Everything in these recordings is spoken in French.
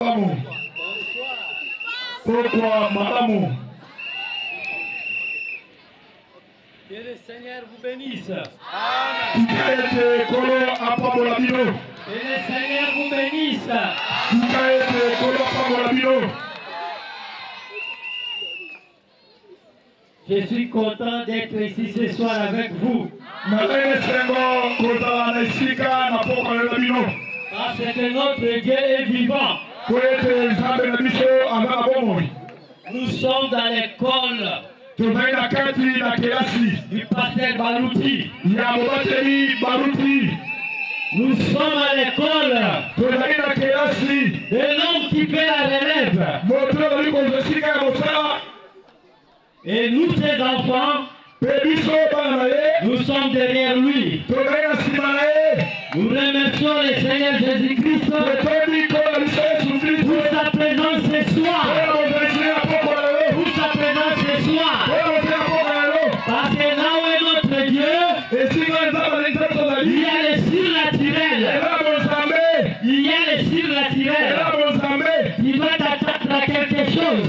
Madame. Pourquoi, Madame? Que le Seigneur vous bénisse. Que le Seigneur vous bénisse. Je suis content d'être ici ce soir avec vous. Parce que notre Dieu est vivant. Nous sommes dans l'école du pasteur Barouti. Nous sommes à l'école de l'homme qui fait la relève. Et nous, ses enfants, nous sommes derrière lui. Nous remercions le Seigneur Jésus-Christ pour sa présence ce soir. Pour sa présence ce soir. Parce que là où est notre Dieu, il y a le surnaturel. Il y a le surnaturel. Il va t'attendre à quelque chose.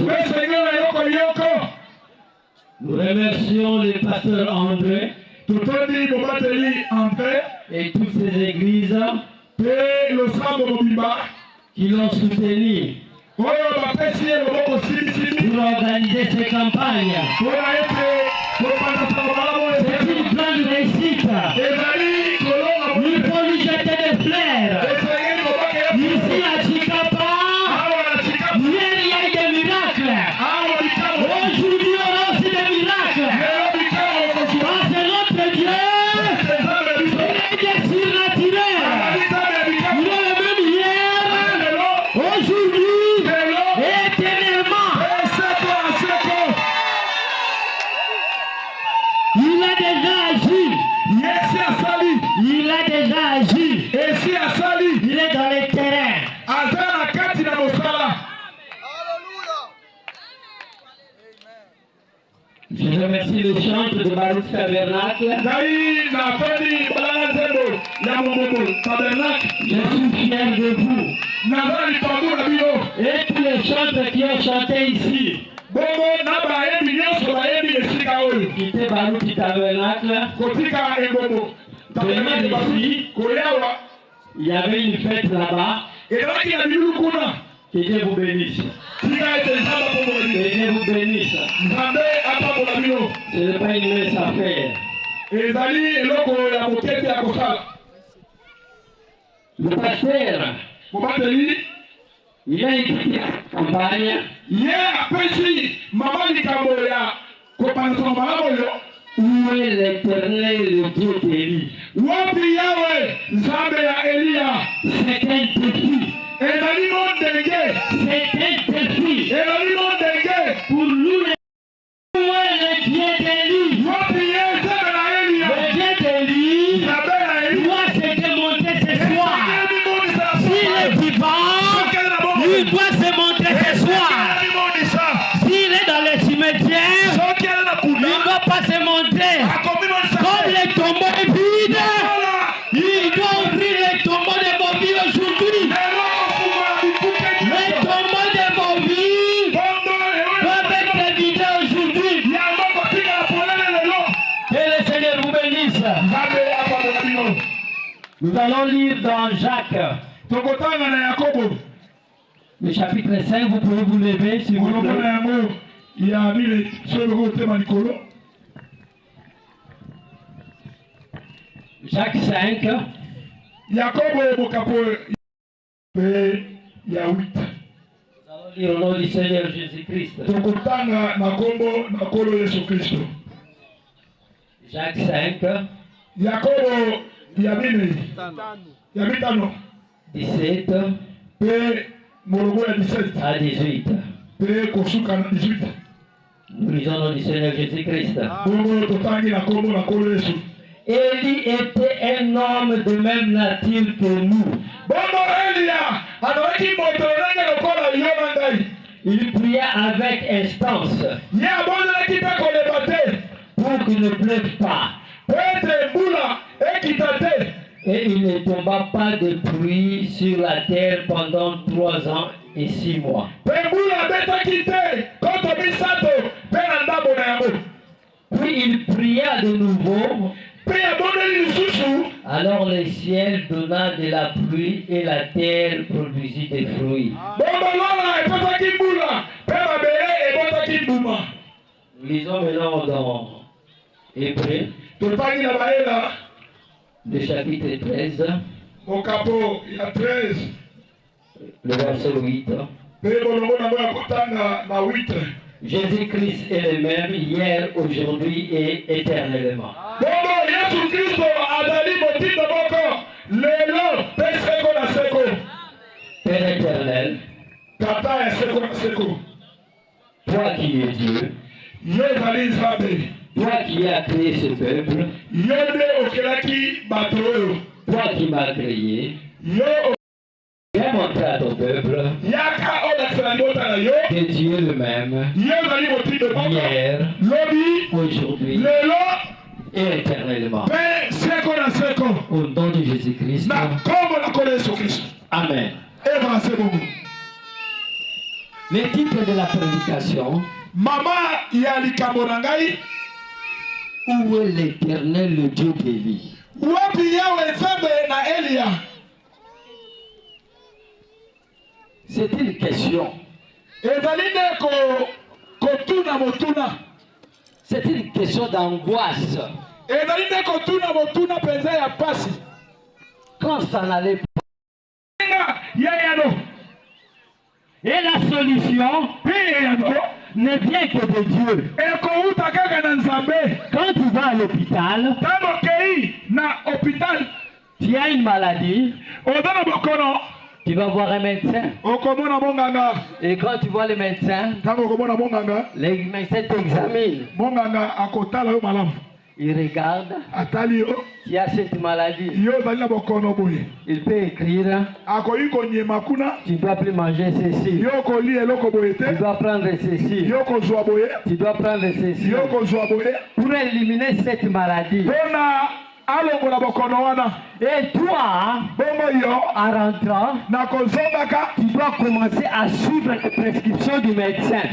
Nous remercions le pasteur André et toutes ces églises qui l'ont soutenu pour organiser ces campagnes. C'est une grande réussite. Il faut lui jeter des fleurs. Ici à Chicapa, hier il y a eu des miracles. Aujourd'hui on a aussi des miracles. Parce que notre Dieu, il est bien surnaturel. Il est le même hier, aujourd'hui et éternellement. Il a déjà agi. Il a déjà agi. Il est dans les terrains. Je remercie le chantre de Barouti Tabernacle. Je suis fier de vous. Et tous les chantres qui ont chanté ici. Quittez Barouti Tabernacle. Venez d'ici. Il y avait une fête là-bas. Que Dieu vous bénisse. Que Dieu vous bénisse. Ce n'est pas une mince affaire. Le pasteur, il a une petite campagne. Où est l'Éternel, le Dieu d'Élie? C'est un défi. C'est un défi. Pour nous, où est le Dieu d'Élie? Le Dieu d'Élie doit se démontrer ce soir. S'il est vivant, il doit se montrer ce soir. S'il est dans le cimetière, il ne doit pas se montrer. Comme le tombeau est vide, il doit ouvrir le tombeau de vos vies aujourd'hui. Les tombeaux de vos vies doivent être vidés aujourd'hui. Que le Seigneur vous bénisse. Nous allons lire dans Jacques, le chapitre 5. Vous pouvez vous lever si vous voulez. Jacques 5. Nous allons lire au nom du Seigneur Jésus-Christ. Jacques 5. 17 à 18. Nous lisons au nom du Seigneur Jésus-Christ. Élie était un homme de même nature que nous. Il pria avec instance pour qu'il ne pleuve pas. Et il ne tomba pas de pluie sur la terre pendant 3 ans et 6 mois. Puis il pria de nouveau. Alors le ciel donna de la pluie et la terre produisit des fruits. Lisons maintenant dans Hébreux, le chapitre 13, le verset 8. Jésus-Christ est le même hier, aujourd'hui et éternellement. Père éternel, toi qui es Dieu, toi qui as créé ce peuple, toi qui m'as créé, viens montrer à ton peuple que Dieu le même, hier, aujourd'hui et éternellement. Au nom de Jésus-Christ. Amen. Le titre de la prédication, où est l'Éternel, le Dieu d'Élie? C'est une question. C'est une question d'angoisse. Quand ça n'allait pas. Et la solution ne vient que de Dieu. Quand tu vas à l'hôpital, tu as une maladie, tu vas voir un médecin. Et quand tu vois le médecin, les médecins t'examinent. Il regarde, tu as cette maladie. Il peut écrire, tu ne dois plus manger ceci. Tu dois prendre ceci. Tu dois prendre ceci. Pour éliminer cette maladie. Et toi, en rentrant, tu dois commencer à suivre les prescriptions du médecin.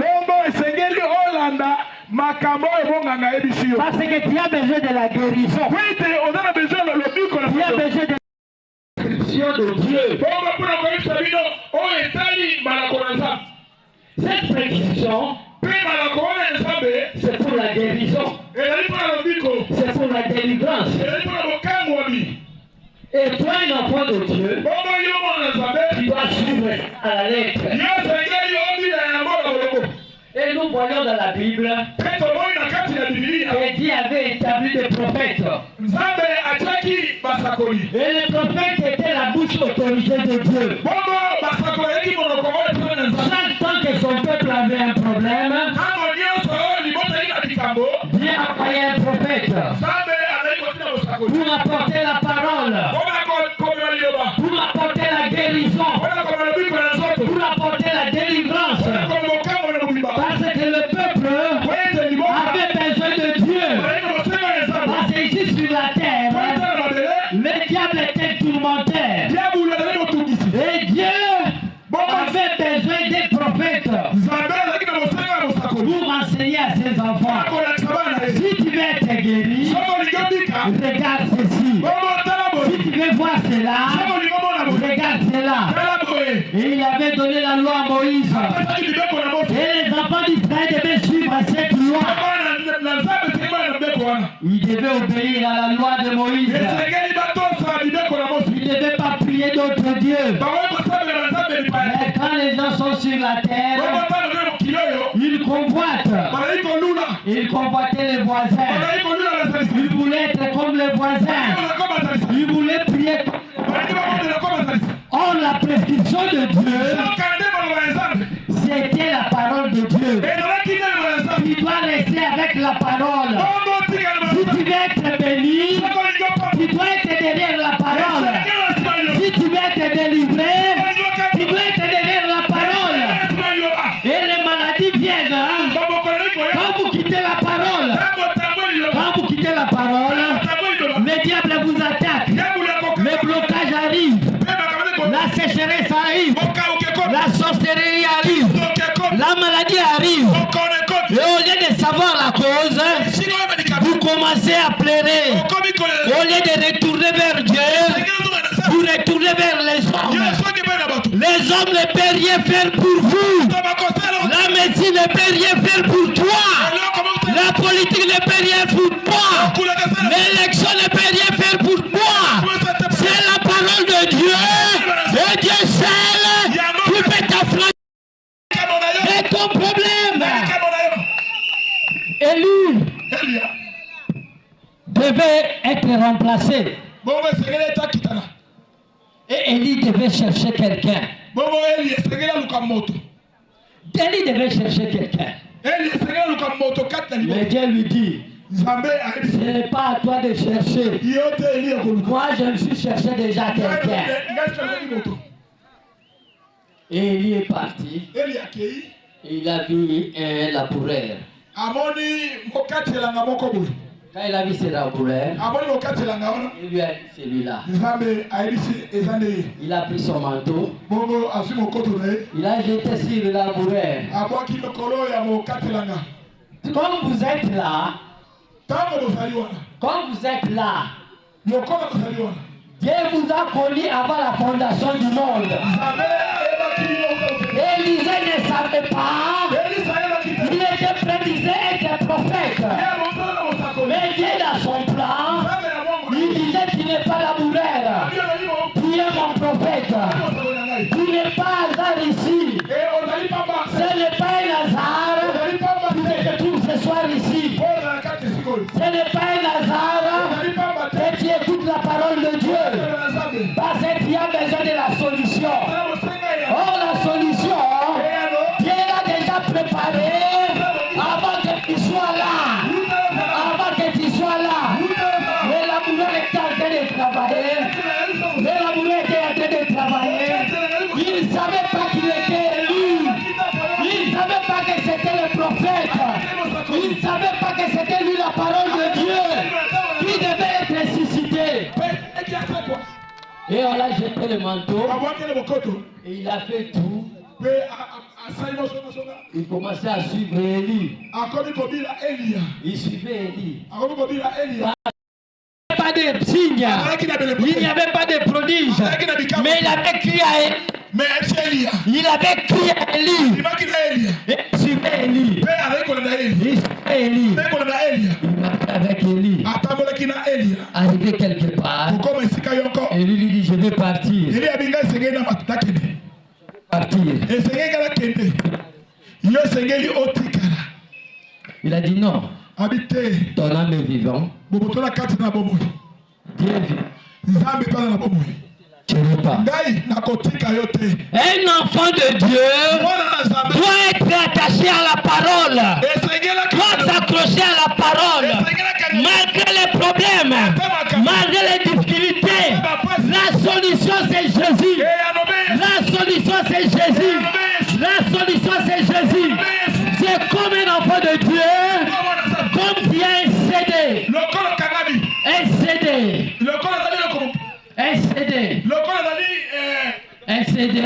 Parce que tu as besoin de la guérison. Tu as besoin de la prescription de Dieu. Cette prescription, c'est pour la guérison. C'est pour la délivrance. Et toi, un enfant de Dieu, tu dois suivre à la lettre. Et nous voyons dans la Bible que Dieu avait établi des prophètes. Et les prophètes étaient la bouche autorisée de Dieu. Chaque temps que son peuple avait un problème, Dieu envoyait un prophète pour apporter la parole, pour apporter la guérison, pour apporter la délivrance. Parce que le peuple avait besoin de Dieu. Parce que ici sur la terre, le diable était tourmenté. Et Dieu avait besoin des prophètes pour enseigner à ses enfants. Si tu veux être guéri, regarde ceci. Si tu veux voir cela, regarde cela. Et il avait donné la loi à Moïse. Et les enfants d'Israël devaient suivre cette loi. Ils devaient obéir à la loi de Moïse. Ils ne devaient pas prier d'autres dieux. Mais quand les gens sont sur la terre, ils convoitent. Ils convoitaient les voisins. Ils voulaient être comme les voisins. Ils voulaient prier. Or, la prescription de Dieu, c'était la parole de Dieu. Tu dois rester avec la parole. Si tu veux être béni, tu dois être derrière la parole. Si tu veux être délivré, tu dois être derrière la parole. Et les maladies viennent. Quand vous quittez la parole, le diable vous attaque. Le blocage arrive. La sécheresse arrive. la sorcellerie arrive, la maladie arrive. Et au lieu de savoir la cause, vous commencez à pleurer. Au lieu de retourner vers Dieu, vous retournez vers les hommes. Les hommes ne peuvent rien faire pour vous. La médecine ne peut rien faire pour toi. La politique ne peut rien pour toi. L'élection ne peut rien faire pour toi. C'est la parole de Dieu. Et Dieu seul qui peut t'affranchir de ton problème. Élie devait être remplacé. Et Élie devait chercher quelqu'un. Élie devait chercher quelqu'un. Mais Dieu lui dit, ce n'est pas à toi de chercher. Moi, je me suis cherché déjà quelqu'un. Et Élie est parti. Et il a vu un laboureur. Quand il a vu ce laboureur, il lui a dit celui-là. Il a pris son manteau. Il a jeté sur le laboureur. Comme vous êtes là, Dieu vous a connu avant la fondation du monde. Élisée ne savait pas. Il était prédisé être prophète. Mais Dieu dans son plan, il disait tu n'es pas laboureur. Tu es mon prophète. Tu n'es pas hasard ici. Ce n'est pas un hasard que tu te trouves ce soir ici. Ce n'est pas un hasard que tu écoutes la parole de Dieu. Parce que tu as besoin de la solution. Oh, la solution, Dieu l'a déjà préparée avant que tu sois là. Avant que tu sois là. Le laboureur était en train de travailler. Le laboureur était en train de travailler. Il ne savait pas qu'il était élu. Il ne savait pas que c'était le prophète. Il ne savait pas que c'était lui la parole de Dieu qui devait être ressuscité. Et on l'a jeté le manteau. Et il a fait tout. Il commençait à suivre Élie. Il suivait Élie. Il n'y avait pas de signes. Il n'y avait pas de prodiges. Mais il avait crié à Élie. Il avait crié à Élie. Il suivait Élie. Il suivait Élie. Il marchait avec Élie. Arrivé quelque part. Élie lui dit je vais partir. Il a dit non. Ton âme est vivant. Dieu vit. Tu ne veux pas. Un enfant de Dieu doit être attaché à la parole. Doit s'accrocher à la parole. Malgré les problèmes, malgré les difficultés, la solution c'est Jésus. La solution c'est Jésus. La solution c'est Jésus. C'est comme un enfant de Dieu. Comme tu as un CD. Un CD. Un CD. Un CD,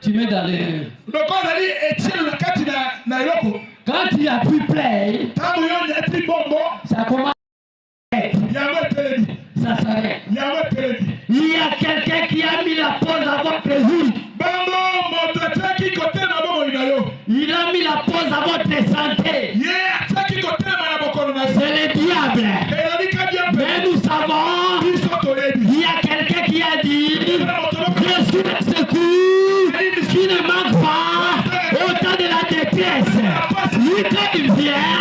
tu mets dans le... Quand tu as pu play, ça commence à être. Ça s'arrête. Il y a quelqu'un qui a mis la pause à votre vie. Il a mis la pause à votre santé. C'est le diable. Mais nous savons, il y a quelqu'un qui a dit, je suis le secours qui ne manque pas au temps de la détresse. Lui, quand il vient,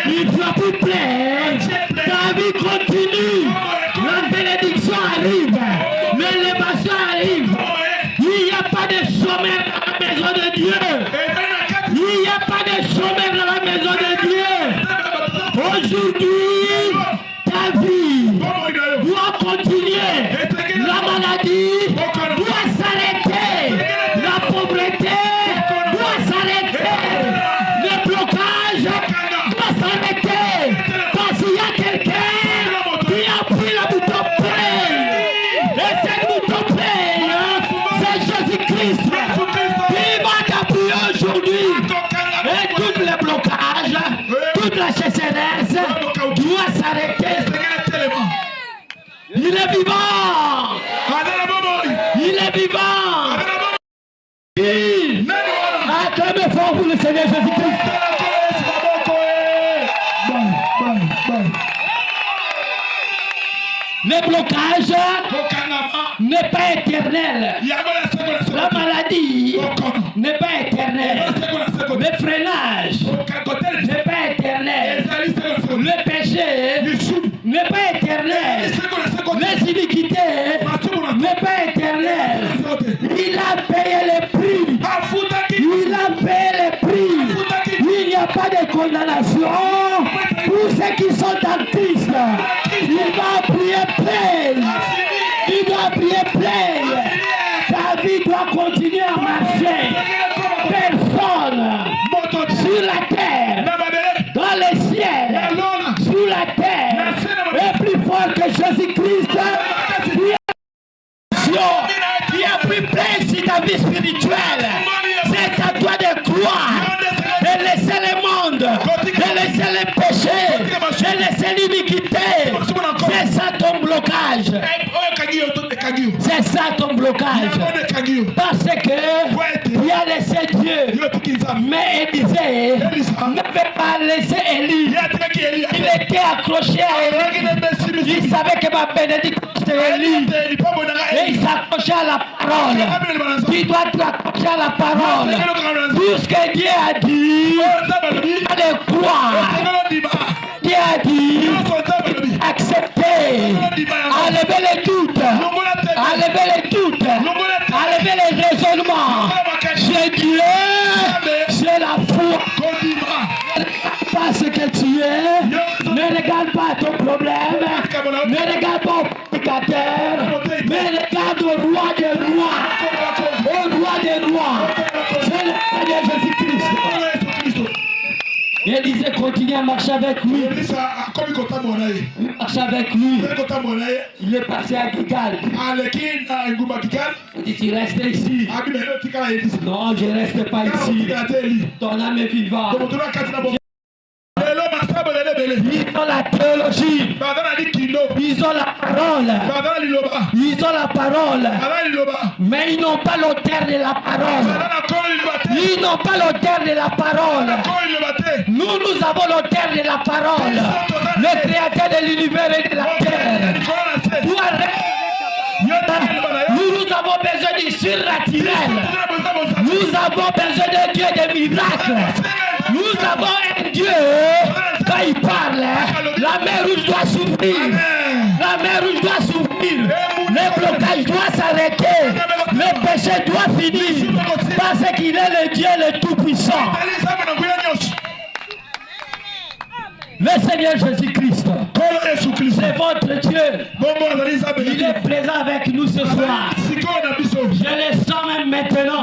il ne doit plus plaire. Ta vie continue. La bénédiction arrive. L'élévation arrive. Il n'y a pas de chômeur dans la maison de Dieu. Il n'y a pas de chômeur dans la maison de Dieu. Aujourd'hui, ta vie doit continuer. La maladie doit s'arrêter. La pauvreté doit s'arrêter. Le blocage doit s'arrêter. Parce qu'il y a quelqu'un qui a pris le bouton play. Et ce bouton play, c'est Jésus-Christ. est vivant. Il est vivant. Acclamez fort pour le Seigneur Jésus-Christ. Le blocage n'est pas éternel. La maladie n'est pas éternelle. Le freinage n'est pas éternel. Le péché n'est pas éternel. Les iniquités n'est pas éternel. Il a payé le prix. Il a payé le prix. Il n'y a pas de condamnation pour ceux qui sont en Christ. Il va prier plein. Il doit prier plein. Ta vie doit continuer à marcher. Personne sur la terre, dans les ciels, sur la terre, est plus fort que Jésus-Christ. Qui a pris plein sur ta vie spirituelle. C'est à toi de croire, de laisser le monde, de laisser les péchés, de laisser l'iniquité. C'est ça ton blocage. C'est ça ton blocage. Parce que tu as laissé Dieu. Mais Élisée n'avait pas laissé Élie. Il était accroché à Élie. Il savait que ma bénédiction c'était Élie. Et il s'accrochait à la parole. Tu dois t'accrocher à la parole. Tout ce que Dieu a dit, il a le croire. Dieu a dit, accepter, enlever les doutes, enlever les doutes, enlever les raisonnements. C'est Dieu, c'est la foi. Pas ce que tu es, ne regarde pas ton problème, ne regarde pas au prédicateur, mais regarde au roi des rois, au roi des rois. C'est le Seigneur Jésus-Christ. Élisée continue à marcher avec lui. Il marche avec lui. Il est passé à Gilgal. Il dit, tu restes ici. Non, je ne reste pas ici. Ton âme est vivante. Ils ont la théologie. Ils ont la parole. Ils ont la parole. Mais ils n'ont pas l'auteur de la parole. Ils n'ont pas l'auteur de la parole. Nous avons l'auteur de la parole. Le créateur de l'univers et de la terre. Nous avons besoin du surnaturel. Nous avons besoin de Dieu des miracles. Nous avons un Dieu, quand il parle, la mer rouge doit s'ouvrir. La mer rouge doit s'ouvrir. Le blocage doit s'arrêter. Le péché doit finir. Parce qu'il est le Dieu le Tout-Puissant. Le Seigneur Jésus-Christ, c'est votre Dieu. Il est présent avec nous ce soir. Je le sens même maintenant.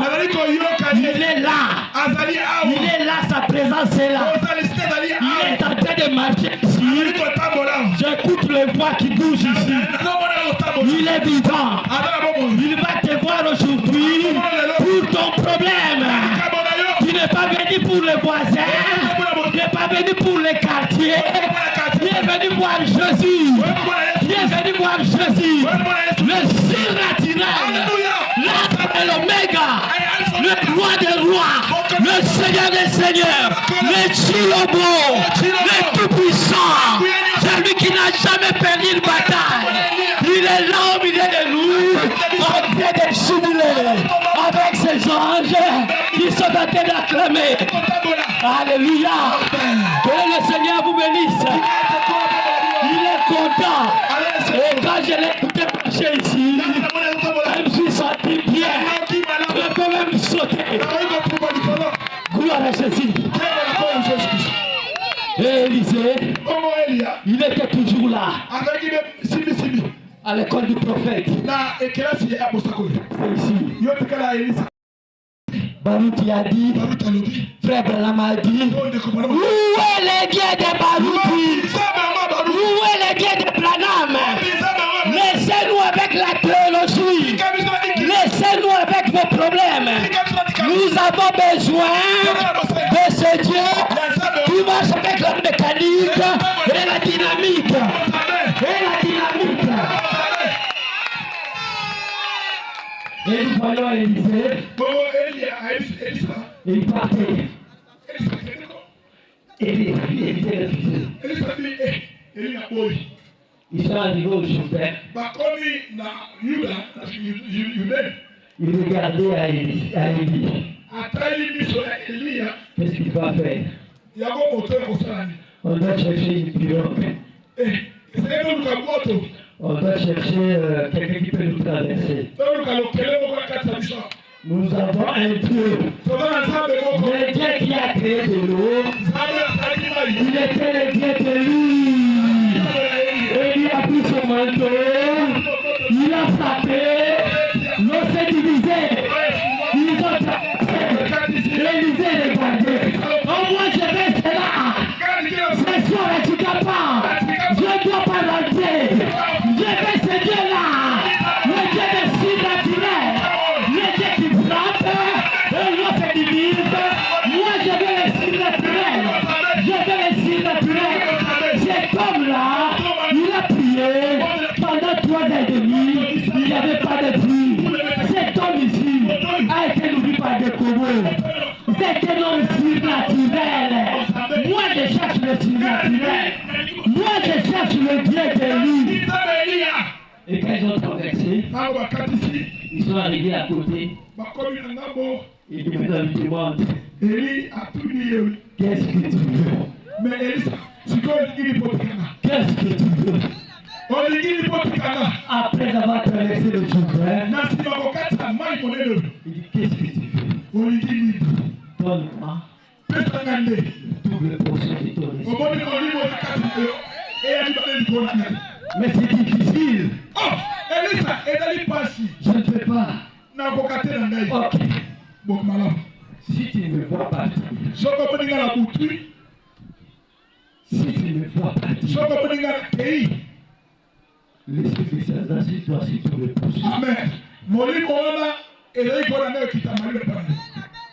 Il est là. Il est là, sa présence est là. Il est en train de marcher ici. J'écoute le voix qui bouge ici. Il est vivant. Il va te voir aujourd'hui pour ton problème. Tu n'es pas venu pour les voisins. Tu n'es pas venu pour les quartiers. Tu es venu voir Jésus. Tu es venu voir Jésus. Le surnaturel. L'alpha et l'oméga. Le roi des rois. Le Seigneur des seigneurs. Le Chilobo. Le tout-puissant. Celui qui n'a jamais perdu une bataille. Il est là au milieu de nous. En train de jubiler. Avec ses anges. Qui sont en train d'acclamer. Alléluia. Que le Seigneur vous bénisse. Il est content. Et quand je l'ai écouté marcher ici, je me suis senti bien. Je peux même sauter. Gloire à Jésus. Et Élisée, il était toujours là. À l'école du prophète. C'est ici. Barouti a dit, frère Branham a dit, où est le Dieu de Barouti? Où est le Dieu de Branham? Laissez-nous avec la théologie. Laissez-nous avec vos problèmes. Nous avons besoin de ce Dieu qui marche avec la mécanique et la dynamique. Et la dynamique. Et nous voyons Élisée. Et il partait. Et Élisée refusait. Ils sont arrivés au Jourdain. Il regardait à Élie. Qu'est-ce qu'il va faire? On doit chercher une pirogue. On doit chercher quelqu'un qui peut nous traverser. Nous avons un Dieu. Le Dieu qui a créé de l'eau. Il était le Dieu de lui. Et il a pris son manteau. Il a frappé. L'eau s'est divisée. Ils ont Élisée regardé. Oh, moi je vais cela. Ce soir, tu n'as pas. Je ne dois pas rentrer. Je vais ce Dieu-là. Le Dieu de surnaturel. Le Dieu qui frappe. Et l'eau se divise. Moi je veux le surnaturel. Je veux le surnaturel. Cet homme-là, il a prié pendant 3 ans et demi. Il n'y avait pas de pluie. Cet homme ici a été nourri par des corbeaux. C'est un homme surnaturel. Moi je cherche le surnaturel. Moi je cherche le Dieu de lui. Et quand ils ont traversé, ils sont arrivés à côté. Et maintenant ils demandent, qu'est-ce que tu veux? Qu'est-ce que tu veux? Après avoir traversé le Jourdain, il dit, qu'est-ce que tu veux? Donne-moi double portion de ton esprit. Mais c'est difficile. Je ne peux pas. Ok. Si tu me vois partir, si tu me vois partir, l'esprit de Saint-Esprit doit se trouver pour toi. Amen.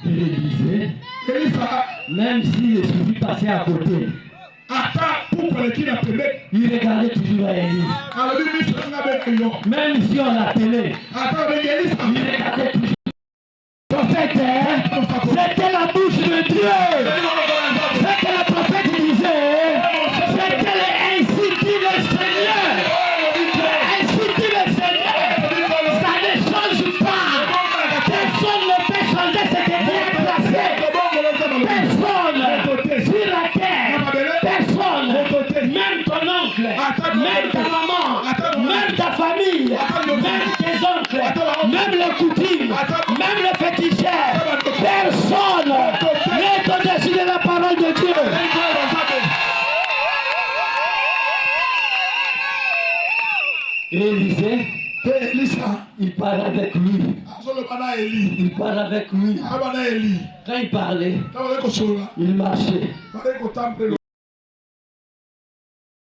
Et Élisée, même si l'esprit passait à côté, il regardait toujours à Élie. Même si on l'appelait, il regardait toujours. Prophète, c'était la bouche de Dieu. C'était le prophète disait, c'était ainsi dit le Seigneur. Ainsi dit le Seigneur. Ça ne change pas. Personne ne peut changer ce qui est placé. Personne sur la terre. Personne. Même ton oncle, même ta maman, même ta famille, même tes oncles, même le coutume, même le féticheur. Personne n'est au-dessus de la parole de Dieu. Et Élisée, il parle avec lui. Il parle avec lui. Quand il parlait, il marchait.